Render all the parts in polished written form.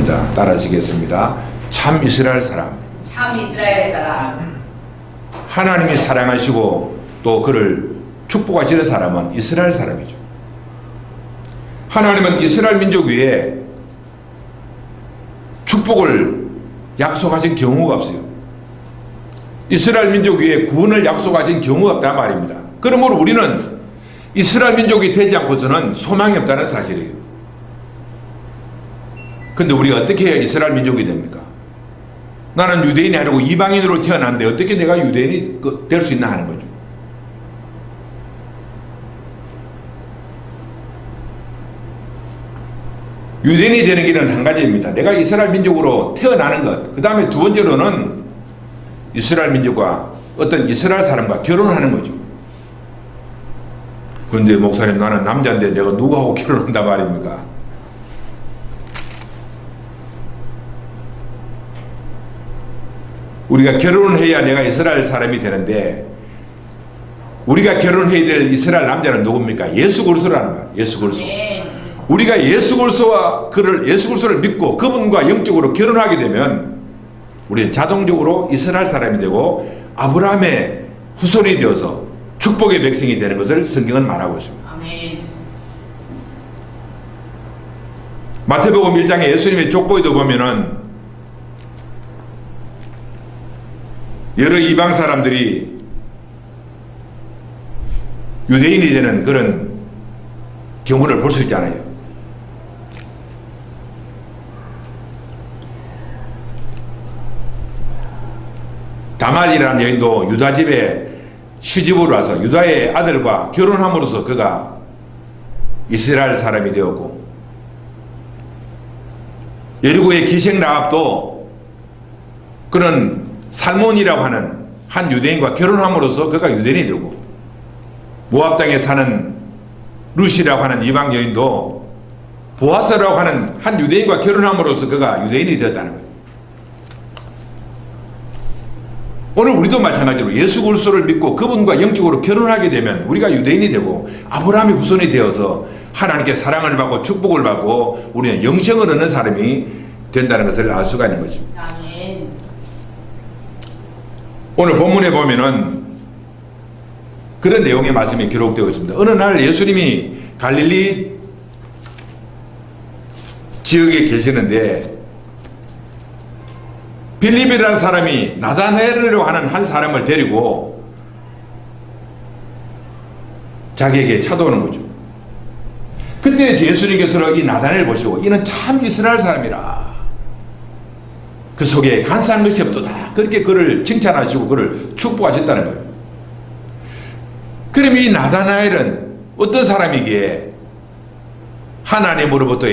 읽겠습니다. 따라하시겠습니다. 참 이스라엘 사람. 참 이스라엘 사람. 하나님이 사랑하시고 또 그를 축복하시는 사람은 이스라엘 사람이죠. 하나님은 이스라엘 민족 위에 축복을 약속하신 경우가 없어요. 이스라엘 민족 위에 구원을 약속하신 경우가 없단 말입니다. 그러므로 우리는 이스라엘 민족이 되지 않고서는 소망이 없다는 사실이에요. 근데 우리가 어떻게 해야 이스라엘 민족이 됩니까? 나는 유대인이 아니고 이방인으로 태어났는데 어떻게 내가 유대인이 될 수 있나 하는 거죠. 유대인이 되는 길은 한 가지입니다. 내가 이스라엘 민족으로 태어나는 것. 그 다음에 두 번째로는 이스라엘 민족과 어떤 이스라엘 사람과 결혼하는 거죠. 근데 목사님, 나는 남자인데 내가 누구하고 결혼한다 말입니까? 우리가 결혼을 해야 내가 이스라엘 사람이 되는데, 우리가 결혼해야 될 이스라엘 남자는 누굽니까? 예수 그리스도라는 거야. 예수 그리스도. 우리가 예수 그리스도를 믿고 그분과 영적으로 결혼하게 되면 우리는 자동적으로 이스라엘 사람이 되고 아브라함의 후손이 되어서 축복의 백성이 되는 것을 성경은 말하고 있습니다. 아멘. 마태복음 1장에 예수님의 족보에도 보면은 여러 이방 사람들이 유대인이 되는 그런 경우를 볼 수 있잖아요. 다말이라는 여인도 유다 집에 시집으로 와서 유다의 아들과 결혼함으로써 그가 이스라엘 사람이 되었고, 여리고의 기생 라합도 그는 살몬이라고 하는 한 유대인과 결혼함으로써 그가 유대인이 되고, 모압 땅에 사는 룻이라고 하는 이방 여인도 보아스라고 하는 한 유대인과 결혼함으로써 그가 유대인이 되었다는 거예요. 오늘 우리도 마찬가지로 예수 그리스도를 믿고 그분과 영적으로 결혼하게 되면 우리가 유대인이 되고 아브라함의 후손이 되어서 하나님께 사랑을 받고 축복을 받고 우리는 영생을 얻는 사람이 된다는 것을 알 수가 있는 거죠. 아멘. 오늘 본문에 보면은 그런 내용의 말씀이 기록되어 있습니다. 어느 날 예수님이 갈릴리 지역에 계시는데 빌립이라는 사람이 나다나엘이라고 하는 한 사람을 데리고 자기에게 찾아오는 거죠. 그때 예수님께서는 이 나다나엘을 보시고 이는 참 이스라엘 사람이라, 그 속에 간사한 것이 없도다, 그렇게 그를 칭찬하시고 그를 축복하셨다는 거예요. 그럼 이 나다나엘은 어떤 사람이기에 하나님으로부터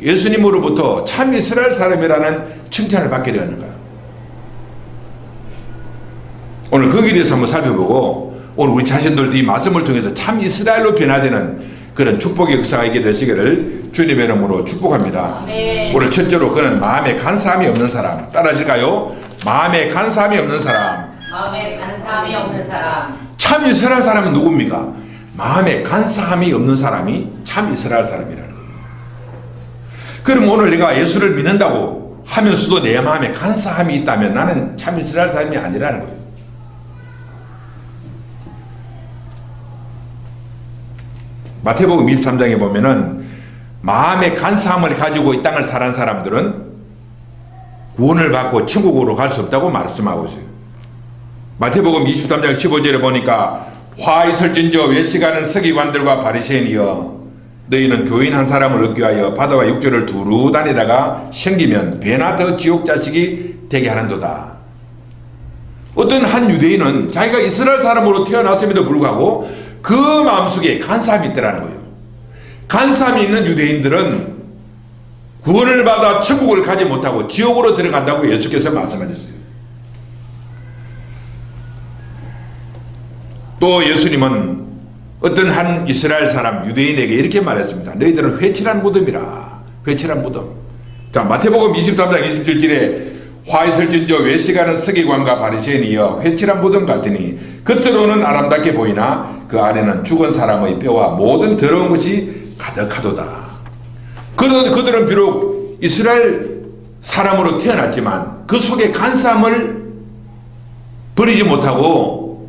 예수님으로부터 참 이스라엘 사람이라는 칭찬을 받게 되었는가? 오늘 거기에 대해서 한번 살펴보고 오늘 우리 자신들도 이 말씀을 통해서 참 이스라엘로 변화되는 그런 축복의 역사가 있게 되시기를 주님의 이름으로 축복합니다. 아멘. 오늘 첫째로 그는 마음에 간사함이 없는 사람. 따라하실까요? 마음에 간사함이 없는 사람. 마음에 간사함이 없는 사람. 참 이스라엘 사람은 누굽니까? 마음에 간사함이 없는 사람이 참 이스라엘 사람이라는 거예요. 그럼 오늘 내가 예수를 믿는다고 하면서도 내 마음에 간사함이 있다면 나는 참 이스라엘 사람이 아니라는 거예요. 마태복음 23장에 보면은 마음의 간사함을 가지고 이 땅을 살아온 사람들은 구원을 받고 천국으로 갈 수 없다고 말씀하고 있어요. 마태복음 23장 15절에 보니까 화 있을진저 외식하는 서기관들과 바리새인이여, 너희는 교인 한 사람을 얻기 위하여 바다와 육지를 두루 다니다가 생기면 배나 더 지옥 자식이 되게 하는도다. 어떤 한 유대인은 자기가 이스라엘 사람으로 태어났음에도 불구하고 그 마음속에 간사함이 있더라는 거예요. 간사함이 있는 유대인들은 구원을 받아 천국을 가지 못하고 지옥으로 들어간다고 예수께서 말씀하셨어요. 또 예수님은 어떤 한 이스라엘 사람 유대인에게 이렇게 말했습니다. 너희들은 회칠한 무덤이라. 회칠한 무덤. 자, 마태복음 23장 27절에 화 있을진저 외식하는 서기관과 바리새인이여 회칠한 무덤 같으니 겉으로는 아름답게 보이나 그 안에는 죽은 사람의 뼈와 모든 더러운 것이 가득하도다. 그들은 비록 이스라엘 사람으로 태어났지만 그 속에 간사함을 버리지 못하고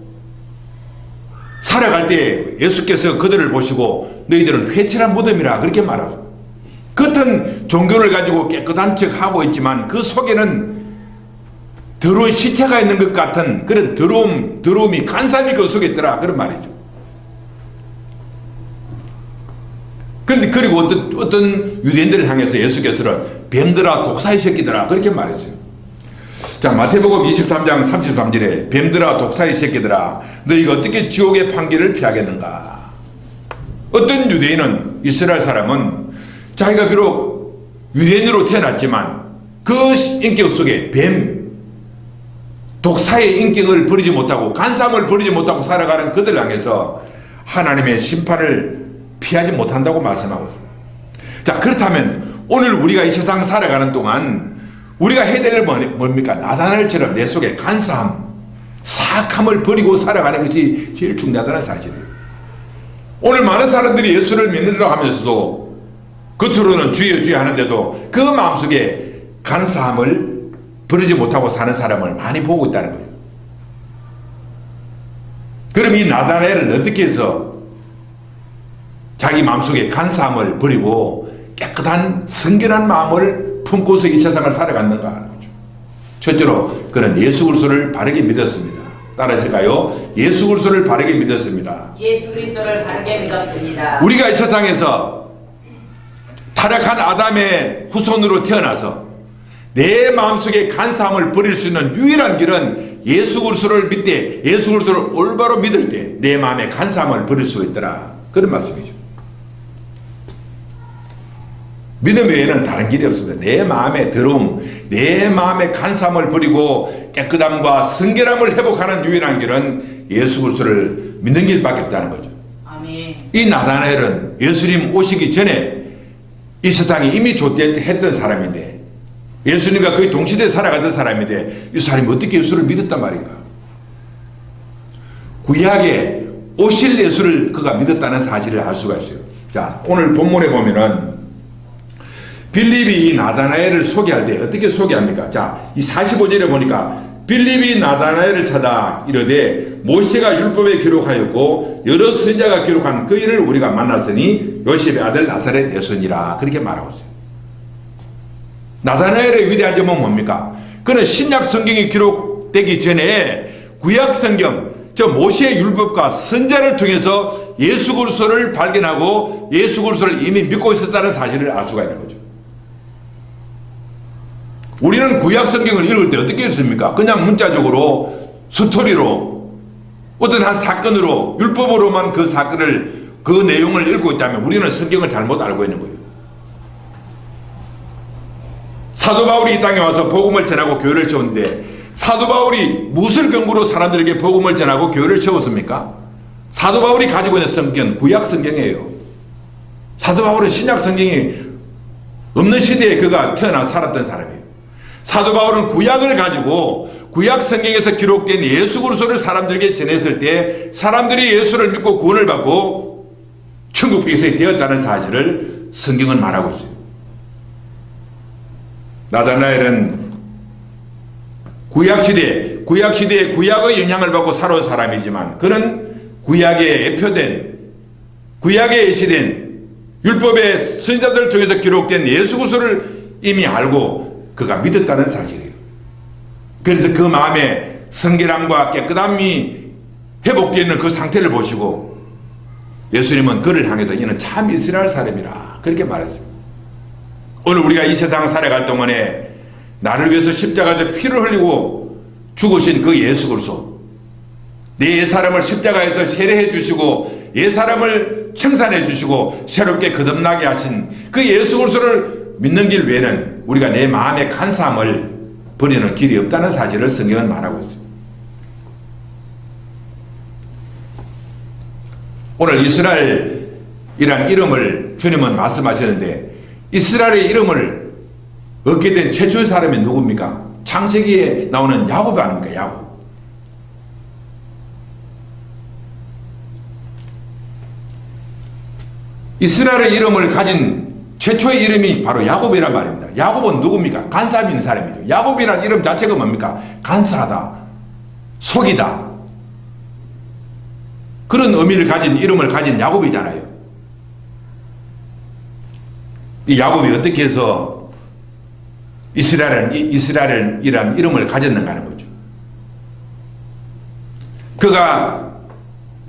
살아갈 때 예수께서 그들을 보시고 너희들은 회칠한 무덤이라 그렇게 말하고, 겉은 종교를 가지고 깨끗한 척 하고 있지만 그 속에는 더러운 시체가 있는 것 같은 그런 더러움이 간사함이 그 속에 있더라, 그런 말이죠. 그런데 그리고 어떤 유대인들을 향해서 예수께서는 뱀들아 독사의 새끼들아 그렇게 말했어요. 자, 마태복음 23장 33절에 뱀들아 독사의 새끼들아 너희가 어떻게 지옥의 판결을 피하겠는가. 어떤 유대인은, 이스라엘 사람은 자기가 비록 유대인으로 태어났지만 그 인격 속에 뱀, 독사의 인격을 버리지 못하고 간사함을 버리지 못하고 살아가는 그들을 향해서 하나님의 심판을 피하지 못한다고 말씀하고 있습니다. 자, 그렇다면 오늘 우리가 이 세상 살아가는 동안 우리가 해야 될 일은 뭡니까? 나다나엘처럼 내 속에 간사함, 사악함을 버리고 살아가는 것이 제일 중요하다는 사실이에요. 오늘 많은 사람들이 예수를 믿는다고 하면서도 겉으로는 주여 주여 하는데도 그 마음속에 간사함을 버리지 못하고 사는 사람을 많이 보고 있다는 거예요. 그럼 이 나다나엘은 어떻게 해서 자기 마음속에 간사함을 버리고 깨끗한 성결한 마음을 품고서 이 세상을 살아갔는가 하는 거죠. 첫째로 그는 예수 그리스도를 바르게 믿었습니다. 따라하실까요? 예수 그리스도를 바르게 믿었습니다. 예수 그리스도를 바르게 믿었습니다. 우리가 이 세상에서 타락한 아담의 후손으로 태어나서 내 마음속에 간사함을 버릴 수 있는 유일한 길은 예수 그리스도를 믿되 예수 그리스도를 올바로 믿을 때 내 마음의 간사함을 버릴 수 있더라, 그런 말씀이죠. 믿음 외에는 다른 길이 없습니다. 내 마음의 더러움, 내 마음의 간사함을 버리고 깨끗함과 성결함을 회복하는 유일한 길은 예수 그리스도를 믿는 길밖에 없다는 거죠. 아멘. 이 나다나엘은 예수님 오시기 전에 이 세상이 이미 존재했던 사람인데, 예수님과 거의 동시대에 살아가던 사람인데 이 사람이 어떻게 예수를 믿었단 말인가? 구약에 오실 예수를 그가 믿었다는 사실을 알 수가 있어요. 자, 오늘 본문에 보면은 빌립이 이 나다나엘을 소개할 때 어떻게 소개합니까? 자, 이 45절에 보니까 빌립이 나다나엘을 찾아 이르되 모세가 율법에 기록하였고 여러 선지자가 기록한 그 일을 우리가 만났으니 요셉의 아들 나사렛 예수니라, 그렇게 말하고 있어요. 나다나엘의 위대한 점은 뭡니까? 그는 신약 성경이 기록되기 전에 구약 성경, 저 모세의 율법과 선지자를 통해서 예수 그리스도를 발견하고 예수 그리스도를 이미 믿고 있었다는 사실을 알 수가 있는 거죠. 우리는 구약 성경을 읽을 때 어떻게 읽습니까? 그냥 문자적으로 스토리로 어떤 한 사건으로 율법으로만 그 사건을, 그 내용을 읽고 있다면 우리는 성경을 잘못 알고 있는 거예요. 사도 바울이 이 땅에 와서 복음을 전하고 교회를 세웠는데 사도 바울이 무엇을 근거로 사람들에게 복음을 전하고 교회를 세웠습니까? 사도 바울이 가지고 있는 성경, 구약 성경이에요. 사도 바울은 신약 성경이 없는 시대에 그가 태어나 살았던 사람이에요. 사도 바울은 구약을 가지고 구약 성경에서 기록된 예수 그리스도를 사람들에게 전했을 때 사람들이 예수를 믿고 구원을 받고 천국 백성이 되었다는 사실을 성경은 말하고 있어요. 나다나엘은 구약시대에 구약의 영향을 받고 살아온 사람이지만 그는 구약에 예표된, 구약에 예시된 율법의 선지자들을 통해서 기록된 예수 그리스도를 이미 알고 그가 믿었다는 사실이에요. 그래서 그 마음에 성결함과 깨끗함이 회복되어 있는 그 상태를 보시고 예수님은 그를 향해서 이는 참 이스라엘 사람이라, 그렇게 말했습니다. 오늘 우리가 이 세상 살아갈 동안에 나를 위해서 십자가에서 피를 흘리고 죽으신 그 예수 그리스도, 내 옛사람을 십자가에서 세례해 주시고 옛사람을 청산해 주시고 새롭게 거듭나게 하신 그 예수 그리스도를 믿는 길 외에는 우리가 내 마음의 간사함을 버리는 길이 없다는 사실을 성경은 말하고 있습니다. 오늘 이스라엘이란 이름을 주님은 말씀하셨는데 이스라엘의 이름을 얻게 된 최초의 사람이 누굽니까? 창세기에 나오는 야곱 아닙니까? 야곱. 이스라엘의 이름을 가진 최초의 이름이 바로 야곱이란 말입니다. 야곱은 누굽니까? 간사함 있는 사람이죠. 야곱이라는 이름 자체가 뭡니까? 간사하다, 속이다, 그런 의미를 가진 이름을 가진 야곱이잖아요. 이 야곱이 어떻게 해서 이스라엘이라는 이름을 가졌는가 하는 거죠. 그가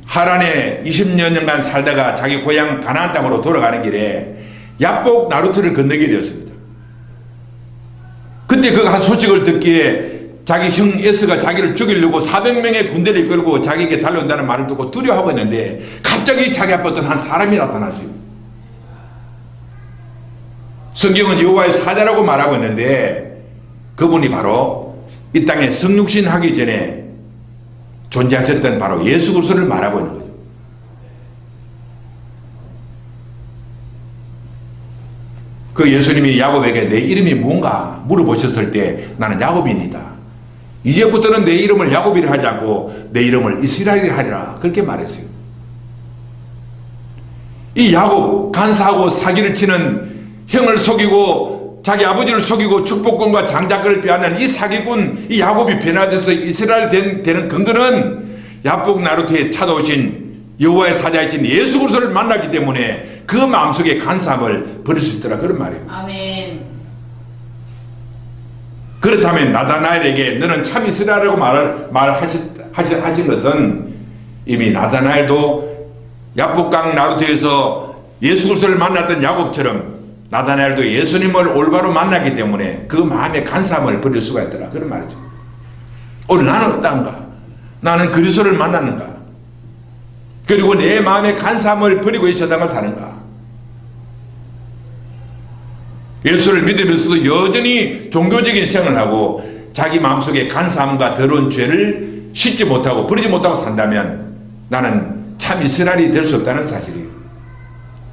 하란에 20여 년간 살다가 자기 고향 가나안 땅으로 돌아가는 길에 야복 나루트를 건너게 되었습니다. 그때 그가 한 소식을 듣기에 자기 형 에스가 자기를 죽이려고 400명의 군대를 이끌고 자기에게 달려온다는 말을 듣고 두려워하고 있는데 갑자기 자기 앞에 어떤 한 사람이 나타났어요. 성경은 여호와의 사자라고 말하고 있는데 그분이 바로 이 땅에 성육신 하기 전에 존재하셨던 바로 예수 그리스도를 말하고 있는 거죠. 그 예수님이 야곱에게 내 이름이 뭔가 물어보셨을 때 나는 야곱입니다. 이제부터는 내 이름을 야곱이라 하지 않고 내 이름을 이스라엘이라 하리라 그렇게 말했어요. 이 야곱, 간사하고 사기를 치는 형을 속이고 자기 아버지를 속이고 축복권과 장자권을 빼앗는 이 사기꾼 이 야곱이 변화돼서 이스라엘 되는 근거는 야복 나루트에 찾아오신 여호와의 사자이신 예수 그리스도를 만났기 때문에 그 마음속에 간사함을 버릴 수 있더라 그런 말이에요. 아멘. 그렇다면 나다나엘에게 너는 참 이스라엘이라고 하신 것은 이미 나다나엘도 야복강 나루트에서 예수 그리스도를 만났던 야곱처럼 나다나엘도 예수님을 올바로 만났기 때문에 그 마음의 간사함을 버릴 수가 있더라 그런 말이죠. 오늘 나는 어떠한가? 나는 그리스도를 만났는가? 그리고 내 마음의 간사함을 버리고 이 세상을 사는가? 예수를 믿으면서도 여전히 종교적인 생활을 하고 자기 마음속에 간사함과 더러운 죄를 씻지 못하고 버리지 못하고 산다면 나는 참 이스라엘이 될 수 없다는 사실이에요.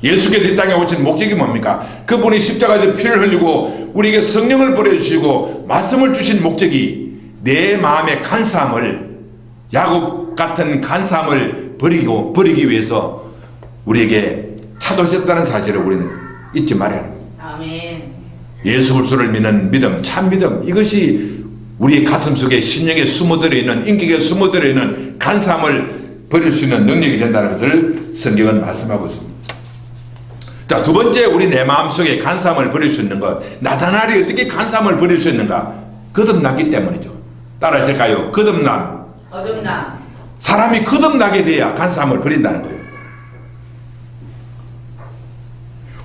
예수께서 이 땅에 오신 목적이 뭡니까? 그분이 십자가에서 피를 흘리고 우리에게 성령을 보내주시고 말씀을 주신 목적이 내 마음의 간사함을 야곱 같은 간사함을 버리기 위해서 우리에게 찾아오셨다는 사실을 우리는 잊지 말아야 합니다. 아멘. 예수 그리스도를 믿는 믿음, 참 믿음, 이것이 우리의 가슴 속에 심령에 숨어들어 있는 인격에 숨어들어 있는 간사함을 버릴 수 있는 능력이 된다는 것을 성경은 말씀하고 있습니다. 자, 두 번째 우리 내 마음속에 간사함을 버릴 수 있는 것, 나다나엘이 어떻게 간사함을 버릴 수 있는가? 거듭나기 때문이죠. 따라하실까요? 거듭남. 거듭남. 사람이 거듭나게 돼야 간사함을 버린다는 거예요.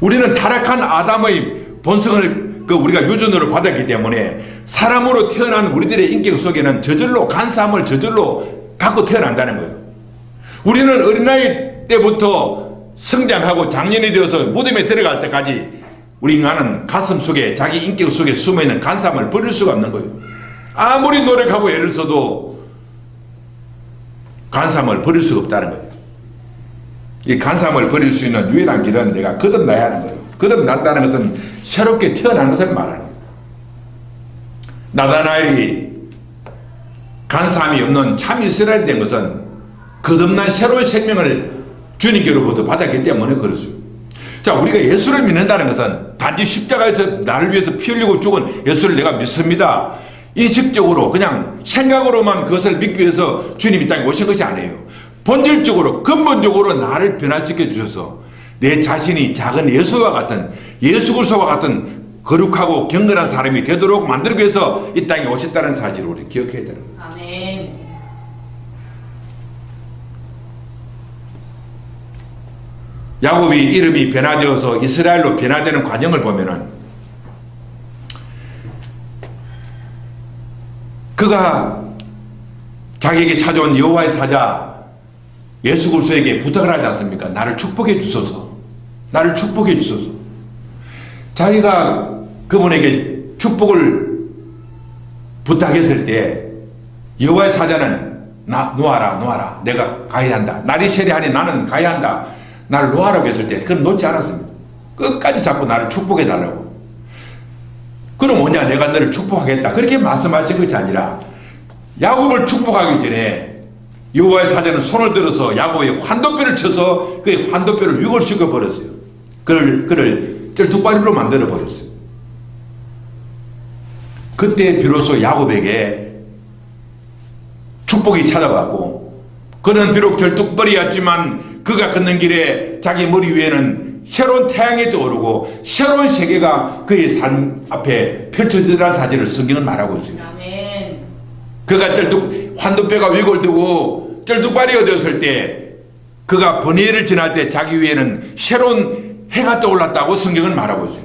우리는 타락한 아담의 본성을 우리가 유전으로 받았기 때문에 사람으로 태어난 우리들의 인격 속에는 저절로 간사함을 저절로 갖고 태어난다는 거예요. 우리는 어린아이 때부터 성장하고 장년이 되어서 무덤에 들어갈 때까지 우리 인간은 가슴 속에 자기 인격 속에 숨어있는 간사함을 버릴 수가 없는 거예요. 아무리 노력하고 애를 써도 간사함을 버릴 수가 없다는 거예요. 이 간사함을 버릴 수 있는 유일한 길은 내가 거듭나야 하는 거예요. 거듭난다는 것은 새롭게 태어난 것을 말하는 거예요. 나다나엘이 간사함이 없는 참 이스라엘이 된 것은 거듭난 새로운 생명을 주님께로부터 받았기 때문에 그렇습니다. 자, 우리가 예수를 믿는다는 것은 단지 십자가에서 나를 위해서 피 흘리고 죽은 예수를 내가 믿습니다. 인식적으로 그냥 생각으로만 그것을 믿기 위해서 주님이 이 땅에 오신 것이 아니에요. 본질적으로 근본적으로 나를 변화시켜 주셔서 내 자신이 작은 예수와 같은 예수 그리스도와 같은 거룩하고 경건한 사람이 되도록 만들기 위해서 이 땅에 오셨다는 사실을 우리 기억해야 되는 거예요. 아멘. 야곱이 이름이 변화되어서 이스라엘로 변화되는 과정을 보면은 그가 자기에게 찾아온 여호와의 사자 예수 그리스도에게 부탁을 하지 않습니까? 나를 축복해 주소서. 나를 축복해 주소서. 자기가 그분에게 축복을 부탁했을 때 여호와의 사자는 놓아라. 내가 가야 한다. 날이 세례하니 나는 가야 한다. 나를 놓아라고 했을 때 그건 놓지 않았습니다. 끝까지 자꾸 나를 축복해 달라고. 그럼 뭐냐? 내가 너를 축복하겠다. 그렇게 말씀하신 것이 아니라 야곱을 축복하기 전에 여호와의 사자는 손을 들어서 야곱의 환도뼈를 쳐서 그 환도뼈를 유골시켜 버렸어요. 그를 쩔뚝발이로 만들어 버렸어요. 그때 비로소 야곱에게 축복이 찾아왔고, 그는 비록 절뚝벌이였지만 그가 걷는 길에 자기 머리 위에는 새로운 태양이 떠오르고 새로운 세계가 그의 삶 앞에 펼쳐지라는 사실을 성경은 말하고 있어요. 아멘. 그가 환도뼈가 위골되고 쩔뚝발이 되었을 때, 그가 번뇌를 지날 때 자기 위에는 새로운 해가 떠올랐다고 성경은 말하고 있어요.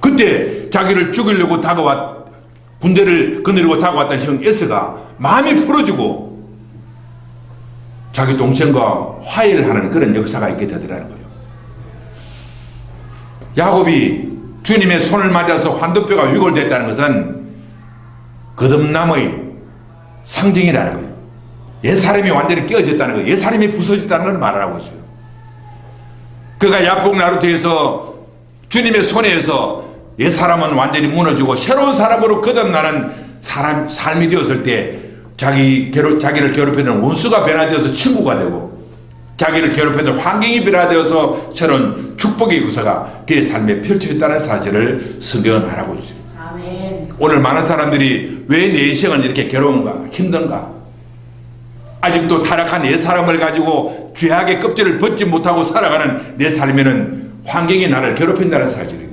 그때 자기를 죽이려고 군대를 거느리고 다가왔던 형 에스가 마음이 풀어지고 자기 동생과 화해를 하는 그런 역사가 있게 되더라는 거예요. 야곱이 주님의 손을 맞아서 환도뼈가 위골됐다는 것은 거듭남의 상징이라는 거예요. 옛사람이 완전히 깨어졌다는 거예요. 옛사람이 부서졌다는 걸 말하고 있어요. 그가 야복 나루트에서 주님의 손에서 옛사람은 완전히 무너지고 새로운 사람으로 거듭나는 삶이 되었을 때, 자기를 괴롭히는 원수가 변화되어서 친구가 되고, 자기를 괴롭히는 환경이 변화되어서 새로운 축복의 역사가 그의 삶에 펼쳐졌다는 사실을 성경은 말하고 있어요. 아멘. 오늘 많은 사람들이 왜 내 인생은 이렇게 괴로운가, 힘든가, 아직도 타락한 내 사람을 가지고 죄악의 껍질을 벗지 못하고 살아가는 내 삶에는 환경이 나를 괴롭힌다는 사실이에요.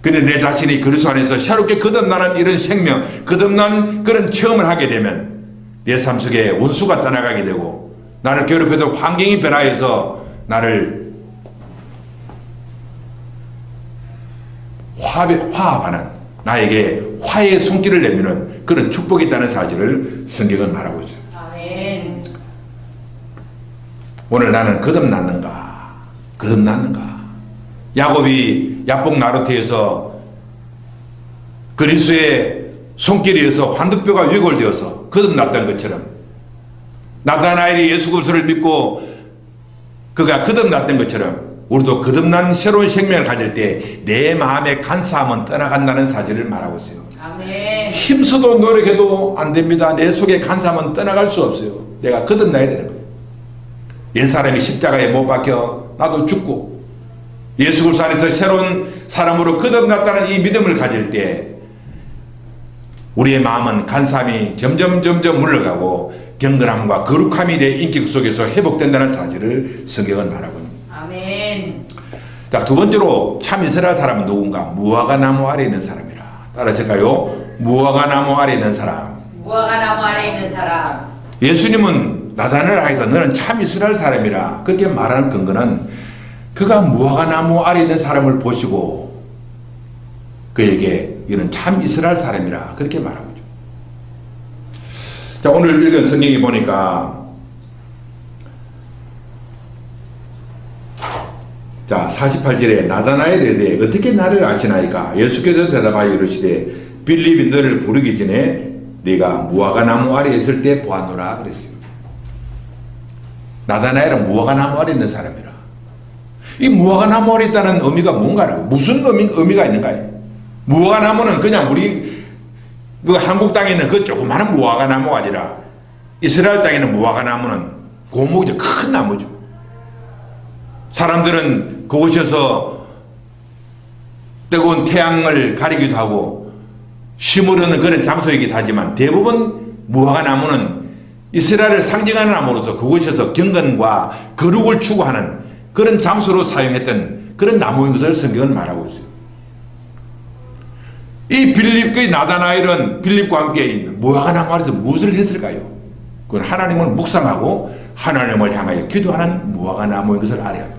근데 내 자신이 그리스도 안에서 새롭게 거듭나는 이런 생명, 거듭난 그런 체험을 하게 되면 내 삶 속에 원수가 떠나가게 되고, 나를 괴롭혀도 환경이 변화해서 나를 화합하는, 나에게 화해의 손길을 내미는 그런 축복이 있다는 사실을 성경은 말하고 있어요. 아멘. 오늘 나는 거듭났는가? 야곱이 야복 나루트에서 그리스도의 손길에 의해서 환도뼈가 위골되어서 거듭났던 것처럼, 나다나엘이 예수 그리스도를 믿고 그가 거듭났던 것처럼, 우리도 거듭난 새로운 생명을 가질 때 내 마음의 간사함은 떠나간다는 사실을 말하고 있어요. 아멘. 힘써도 노력해도 안 됩니다. 내 속에 간사함은 떠나갈 수 없어요. 내가 거듭나야 되는 거예요. 옛사람이 십자가에 못 박혀 나도 죽고 예수 그리스도 안에서 새로운 사람으로 거듭났다는 이 믿음을 가질 때 우리의 마음은 간사함이 점점 물러가고 경건함과 거룩함이 내 인격 속에서 회복된다는 사실을 성경은 말하고 있습니다. 아멘. 자, 두 번째로 참 이스라엘 사람은 누군가? 무화과 나무 아래 있는 사람이라. 따라할까요? 무화과 나무 아래 있는 사람. 무화과 나무 아래 있는 사람. 예수님은 나단을 하여서 너는 참 이스라엘 사람이라 그렇게 말하는 근거는 그가 무화과 나무 아래 있는 사람을 보시고 그에게 이는 참 이스라엘 사람이라 그렇게 말하고 있죠. 자, 오늘 읽은 성경에 보니까 자 48절에 나다나엘에 대해 어떻게 나를 아시나이까? 예수께서 대답하여 이르시되 빌립이 너를 부르기 전에 네가 무화과 나무 아래에 있을 때 보았노라 그랬어요. 나다나엘은 무화과 나무 아래에 있는 사람이라. 이 무화과 나무 아래에 있다는 의미가 뭔가요? 무슨 의미가 있는가요? 무화과 나무는 그냥 우리 그 한국 땅에 있는 그 조그마한 무화과 나무가 아니라 이스라엘 땅에 있는 무화과 나무는 고목이죠. 큰 나무죠. 사람들은 그곳에서 뜨거운 태양을 가리기도 하고 심으려는 그런 장소이기도 하지만 대부분 무화과 나무는 이스라엘을 상징하는 나무로서 그곳에서 경건과 거룩을 추구하는 그런 장소로 사용했던 그런 나무인 것을 성경은 말하고 있어요. 이 빌립의 나다나엘은 빌립과 함께 있는 무화과 나무 아래서 무엇을 했을까요? 그건 하나님을 묵상하고 하나님을 향하여 기도하는 무화과 나무인 것을 알아야 합니다.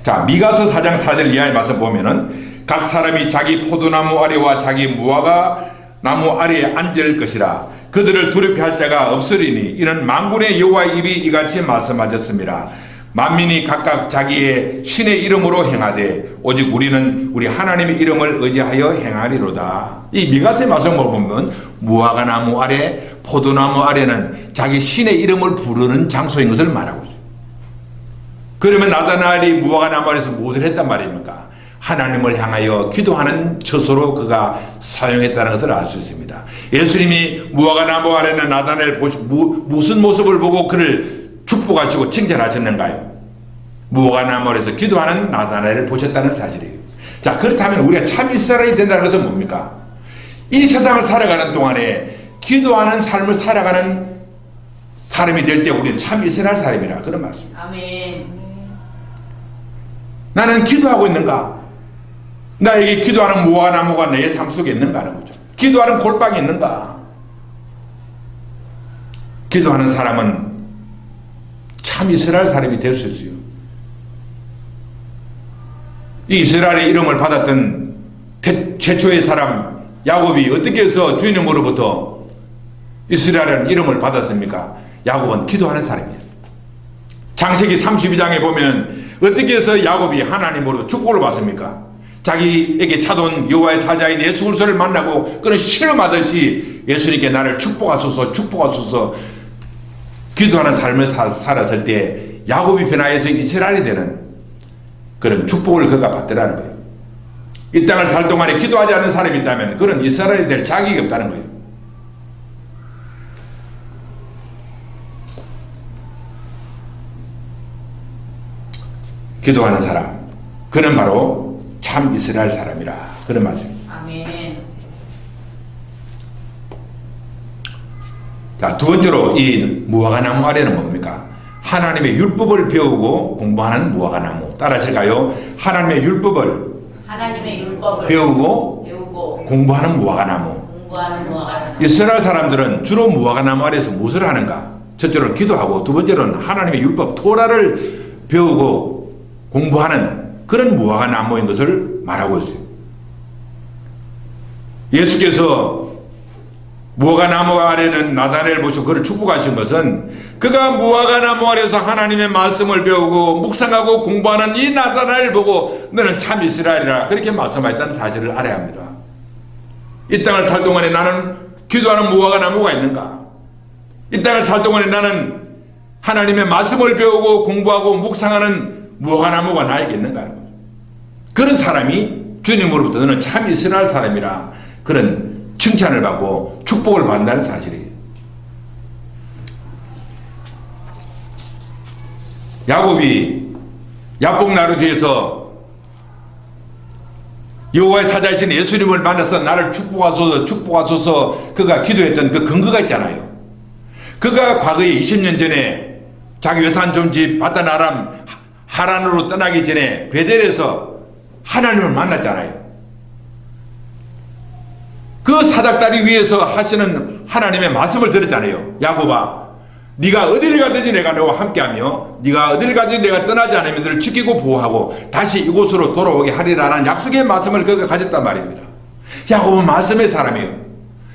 자, 미가서 4장 4절 이하의 말씀 보면은 각 사람이 자기 포도나무 아래와 자기 무화과 나무 아래에 앉을 것이라. 그들을 두렵게 할 자가 없으리니 이는 만군의 여호와의 입이 이같이 말씀하셨습니다. 만민이 각각 자기의 신의 이름으로 행하되 오직 우리는 우리 하나님의 이름을 의지하여 행하리로다. 이 미가서의 말씀을 보면 무화과 나무 아래, 포도나무 아래는 자기 신의 이름을 부르는 장소인 것을 말하고 있어요. 그러면 나다나엘이 무화과 나무 아래에서 무엇을 했단 말입니까? 하나님을 향하여 기도하는 처소로 그가 사용했다는 것을 알 수 있습니다. 예수님이 무화과 나무 아래는 나다나엘 무슨 모습을 보고 그를 축복하시고 칭찬하셨는가요? 무화과 나무 아래에서 기도하는 나다나엘을 보셨다는 사실이에요. 자, 그렇다면 우리가 참 이스라엘이 된다는 것은 뭡니까? 이 세상을 살아가는 동안에 기도하는 삶을 살아가는 사람이 될 때 우리는 참 이스라엘 사람이라 그런 말씀입니다. 아멘. 나는 기도하고 있는가? 나에게 기도하는 무화과나무가 내 삶 속에 있는가 하는 거죠. 기도하는 골방이 있는가? 기도하는 사람은 참 이스라엘 사람이 될 수 있어요. 이 이스라엘의 이름을 받았던 최초의 사람 야곱이 어떻게 해서 주님으로부터 이스라엘은 이름을 받았습니까? 야곱은 기도하는 사람이에요. 창세기 32장에 보면 어떻게 해서 야곱이 하나님으로부터 축복을 받습니까? 자기에게 찾아온 여호와의 사자인 예수 그리스도를 만나고 그는 실험하듯이 예수님께 나를 축복하소서 축복하소서 기도하는 삶을 살았을 때 야곱이 변화해서 이스라엘이 되는 그런 축복을 그가 받더라는 거예요. 이 땅을 살 동안에 기도하지 않는 사람이 있다면 그는 이스라엘이 될 자격이 없다는 거예요. 기도하는 사람, 그는 바로 참 이스라엘 사람이라 그런 말씀입니다. 아멘. 자, 두 번째로 이 무화과나무 아래는 뭡니까? 하나님의 율법을 배우고 공부하는 무화과나무. 따라하실까요? 하나님의 율법을 배우고 공부하는 무화과나무. 이스라엘 사람들은 주로 무화과나무 아래에서 무엇을 하는가? 첫째로는 기도하고 두 번째로는 하나님의 율법 토라를 배우고 공부하는 그런 무화과나무인 것을 말하고 있어요. 예수께서 무화과나무 아래는 나다나엘을 모시고 그를 축복하신 것은 그가 무화과나무 아래에서 하나님의 말씀을 배우고 묵상하고 공부하는 이 나다나엘을 보고 너는 참 이스라엘이라 그렇게 말씀하셨다는 사실을 알아야 합니다. 이 땅을 살 동안에 나는 기도하는 무화과나무가 있는가? 이 땅을 살 동안에 나는 하나님의 말씀을 배우고 공부하고 묵상하는 무화과나무가 나에게 있는가 하는 거죠. 그런 사람이 주님으로부터 너는 참 이스라엘 사람이라 그런 칭찬을 받고 축복을 받는다는 사실이에요. 야곱이 야복나루 뒤에서 여호와의 사자이신 예수님을 만나서 나를 축복하소서 축복하소서 그가 기도했던 그 근거가 있잖아요. 그가 과거에 20년 전에 자기 외산 점집 바다나람 하란으로 떠나기 전에 베델에서 하나님을 만났잖아요. 그 사닥다리 위에서 하시는 하나님의 말씀을 들었잖아요. 야곱아, 네가 어디를 가든지 내가 너와 함께하며 네가 어디를 가든지 내가 떠나지 않으면 너를 지키고 보호하고 다시 이곳으로 돌아오게 하리라는 약속의 말씀을 그가 가졌단 말입니다. 야곱은 말씀의 사람이에요.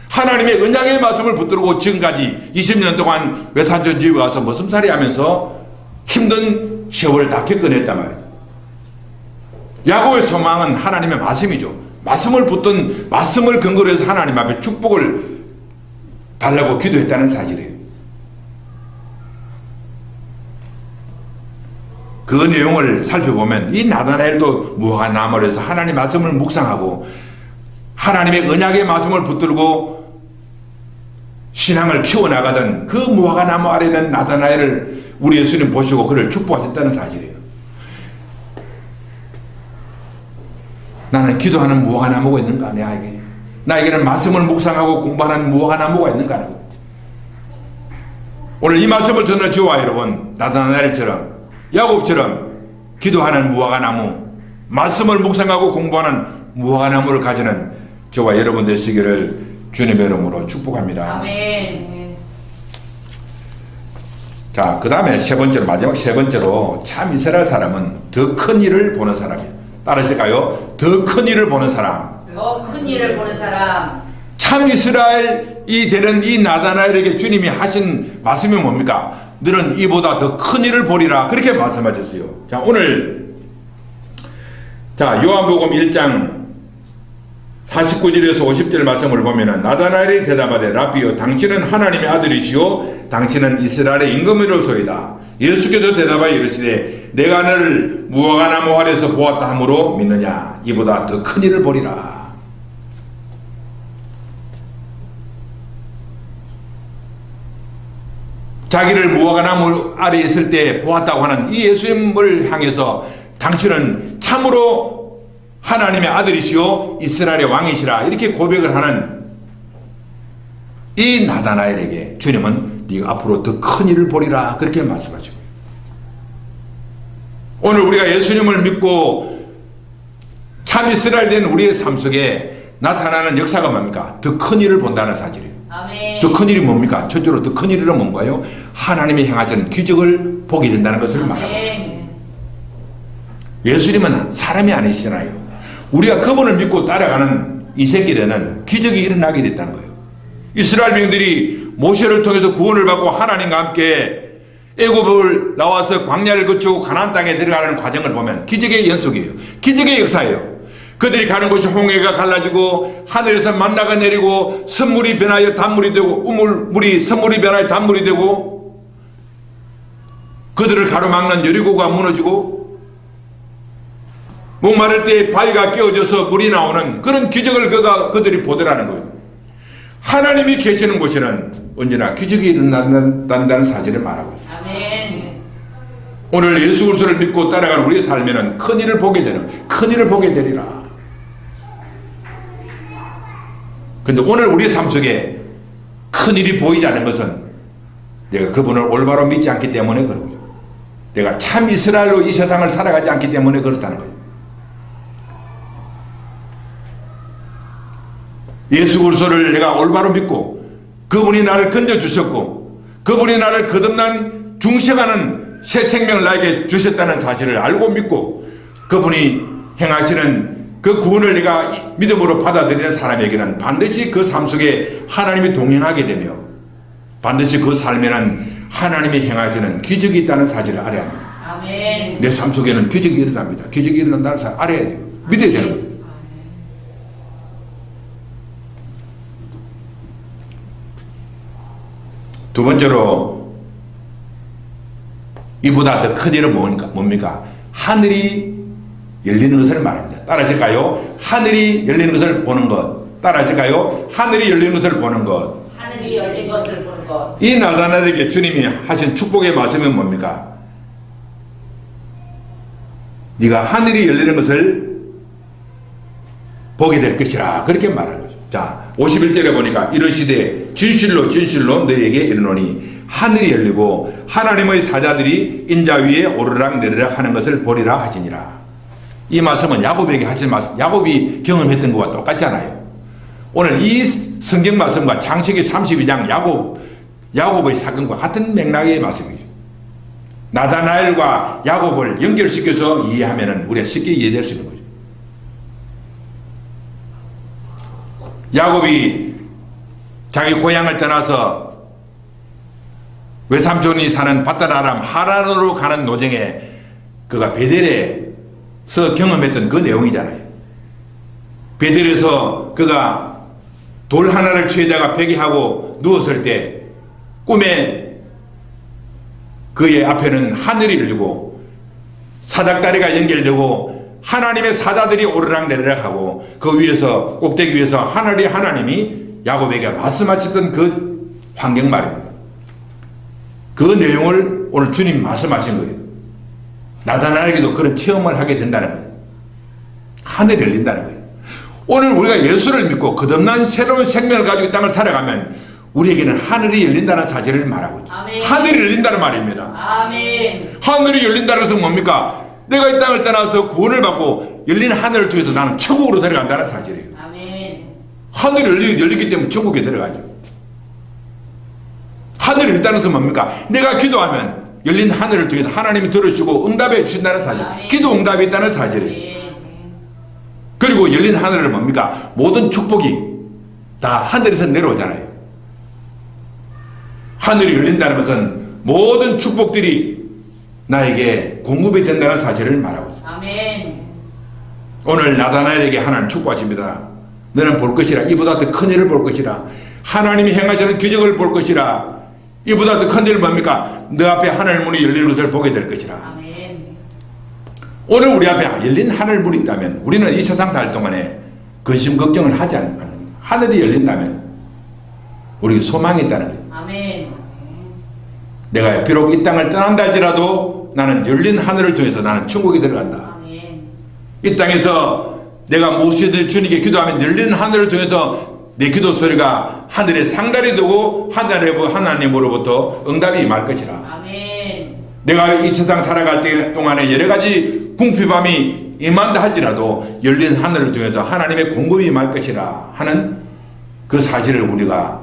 하나님의 언약의 말씀을 붙들고 지금까지 20년 동안 외산전 집에 가서 머슴살이 하면서 힘든 세월을 다 겪어냈단 말이에요. 야곱의 소망은 하나님의 말씀이죠. 말씀을 붙든 말씀을 근거로 해서 하나님 앞에 축복을 달라고 기도했다는 사실이에요. 그 내용을 살펴보면 이 나다나엘도 무화과나무에서 하나님의 말씀을 묵상하고 하나님의 언약의 말씀을 붙들고 신앙을 키워나가던 그 무화과나무 아래는 나다나엘을 우리 예수님 보시고 그를 축복하셨다는 사실이에요. 나는 기도하는 무화과나무가 있는가 나에게? 나에게는 말씀을 묵상하고 공부하는 무화과나무가 있는가? 오늘 이 말씀을 듣는 저와 여러분 나다나엘처럼 야곱처럼 기도하는 무화과나무 말씀을 묵상하고 공부하는 무화과나무를 가지는 저와 여러분 되시기를 주님의 이름으로 축복합니다. 아멘. 자, 그 다음에 세 번째로 마지막 세 번째로 참 이스라엘 사람은 더 큰 일을 보는 사람이에요. 따르실까요? 더 큰 일을 보는 사람. 더 큰 일을 보는 사람. 참 이스라엘이 되는 이 나다나엘에게 주님이 하신 말씀이 뭡니까? 너는 이보다 더 큰 일을 보리라 그렇게 말씀하셨어요. 자, 오늘 자 요한복음 1장 49절에서 50절 말씀을 보면은 나다나엘이 대답하되 라비여 당신은 하나님의 아들이시요 당신은 이스라엘의 임금이로소이다. 예수께서 대답하여 이르시되 내가 너를 무화과나무 아래서 보았다 함으로 믿느냐? 이보다 더 큰 일을 보리라. 자기를 무화과나무 아래에 있을 때 보았다고 하는 이 예수님을 향해서 당신은 참으로 하나님의 아들이시오 이스라엘의 왕이시라 이렇게 고백을 하는 이 나다나엘에게 주님은 네가 앞으로 더 큰 일을 보리라 그렇게 말씀하시고, 오늘 우리가 예수님을 믿고 참 이스라엘 된 우리의 삶 속에 나타나는 역사가 뭡니까? 더 큰 일을 본다는 사실이에요. 아멘. 더 큰 일이 뭡니까? 첫째로 더 큰 일은 뭔가요? 하나님이 행하시는 기적을 보게 된다는 것을 말합니다. 아멘. 예수님은 사람이 아니시잖아요. 우리가 그분을 믿고 따라가는 인생길에는 기적이 일어나게 됐다는 거예요. 이스라엘 백성들이 모세를 통해서 구원을 받고 하나님과 함께 애굽을 나와서 광야를 거치고 가나안 땅에 들어가는 과정을 보면 기적의 연속이에요. 기적의 역사예요. 그들이 가는 곳이 홍해가 갈라지고 하늘에서 만나가 내리고 선물이 변하여 단물이 되고 우물물이 선물이 변하여 단물이 되고 그들을 가로막는 여리고가 무너지고 목마를 때 바위가 깨어져서 물이 나오는 그런 기적을 그들이 보더라는 거예요. 하나님이 계시는 곳에는 언제나 기적이 일어난다는 사실을 말하고 있어요. 아멘. 오늘 예수 그리스도를 믿고 따라가는 우리의 삶에는 큰일을 보게 되리라. 근데 오늘 우리의 삶 속에 큰일이 보이지 않는 것은 내가 그분을 올바로 믿지 않기 때문에 그러고요. 내가 참 이스라엘로 이 세상을 살아가지 않기 때문에 그렇다는 거예요. 예수 그리스도를 내가 올바로 믿고 그분이 나를 건져주셨고 그분이 나를 거듭난 중생하는 새 생명을 나에게 주셨다는 사실을 알고 믿고 그분이 행하시는 그 구원을 내가 믿음으로 받아들이는 사람에게는 반드시 그 삶 속에 하나님이 동행하게 되며 반드시 그 삶에는 하나님이 행하시는 기적이 있다는 사실을 알아야 합니다. 아멘. 내 삶 속에는 기적이 일어납니다. 기적이 일어난다는 사실을 알아야 돼요. 믿어야 되는 거예요. 두 번째로 이보다 더 큰 일은 뭡니까? 하늘이 열리는 것을 말합니다. 따라하실까요? 하늘이 열리는 것을 보는 것. 따라하실까요? 하늘이 열리는 것을 보는 것. 하늘이 열린 것을 보는 것. 이 나다나엘에게 주님이 하신 축복의 말씀은 뭡니까? 네가 하늘이 열리는 것을 보게 될 것이라 그렇게 말하는 거죠. 자, 51절에 보니까 이르시되 진실로 진실로 너에게 이르노니 하늘이 열리고 하나님의 사자들이 인자 위에 오르락 내리락 하는 것을 보리라 하시니라. 이 말씀은 야곱에게 하신 말씀, 야곱이 경험했던 것과 똑같잖아요. 오늘 이 성경 말씀과 창세기 32장 야곱의 사건과 같은 맥락의 말씀이죠. 나다나엘과 야곱을 연결시켜서 이해하면 우리가 쉽게 이해될 수 있는 거죠. 야곱이 자기 고향을 떠나서 외삼촌이 사는 밧다라람 하란으로 가는 노정에 그가 베델에서 경험했던 그 내용이잖아요. 베델에서 그가 돌 하나를 취에다가 베개하고 누웠을 때 꿈에 그의 앞에는 하늘이 열리고 사닥다리가 연결되고 하나님의 사자들이 오르락내리락 하고 그 위에서 꼭대기 위에서 하나님이 야곱에게 말씀하셨던 그 환경 말입니다. 그 내용을 오늘 주님 말씀하신 거예요. 나다나엘에게도 그런 체험을 하게 된다는 거예요. 하늘이 열린다는 거예요. 오늘 우리가 예수를 믿고 거듭난 새로운 생명을 가지고 이 땅을 살아가면 우리에게는 하늘이 열린다는 사실을 말하고 있죠. 아멘. 하늘이 열린다는 말입니다. 아멘. 하늘이 열린다는 것은 뭡니까? 내가 이 땅을 떠나서 구원을 받고 열린 하늘을 통해서 나는 천국으로 들어간다는 사실이에요. 아멘. 하늘이 열리기 때문에 천국에 들어가죠. 하늘이 열린다는 것은 뭡니까? 내가 기도하면 열린 하늘을 통해서 하나님이 들어주시고 응답해 주신다는 사실. 아멘. 기도 응답이 있다는 사실이에요. 그리고 열린 하늘은 뭡니까? 모든 축복이 다 하늘에서 내려오잖아요. 하늘이 열린다는 것은 모든 축복들이 나에게 공급이 된다는 사실을 말하고 있습니다. 아멘. 오늘 나다나엘에게 하나님 축복하십니다. 너는 볼 것이라. 이보다 더 큰 일을 볼 것이라. 하나님이 행하시는 기적을 볼 것이라. 이보다 더 큰 일은 뭡니까? 너 앞에 하늘 문이 열리는 것을 보게 될 것이라. 아멘. 오늘 우리 앞에 열린 하늘 문이 있다면 우리는 이 세상 살 동안에 근심 걱정을 하지 않는 겁니다. 하늘이 열린다면 우리에게 소망이 있다는 거예요. 아멘. 내가 비록 이 땅을 떠난다 할지라도 나는 열린 하늘을 통해서 나는 천국에 들어간다. 아멘. 이 땅에서 내가 무엇이든 주님께 기도하면 열린 하늘을 통해서 내 기도 소리가 하늘에 상달이 되고 하나님으로부터 응답이 임할 것이라. 아멘. 내가 이 세상 살아갈 때 동안에 여러 가지 궁핍함이 임한다 할지라도 열린 하늘을 통해서 하나님의 공급이 임할 것이라 하는 그 사실을 우리가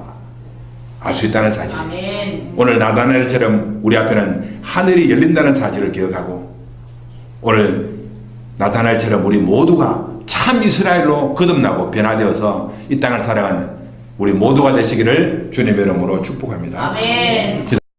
알 수 있다는 사실. 아멘. 오늘 나다나엘처럼 우리 앞에는 하늘이 열린다는 사실을 기억하고 오늘 나다나엘처럼 우리 모두가 참 이스라엘로 거듭나고 변화되어서 이 땅을 살아가는 우리 모두가 되시기를 주님의 이름으로 축복합니다. 아멘.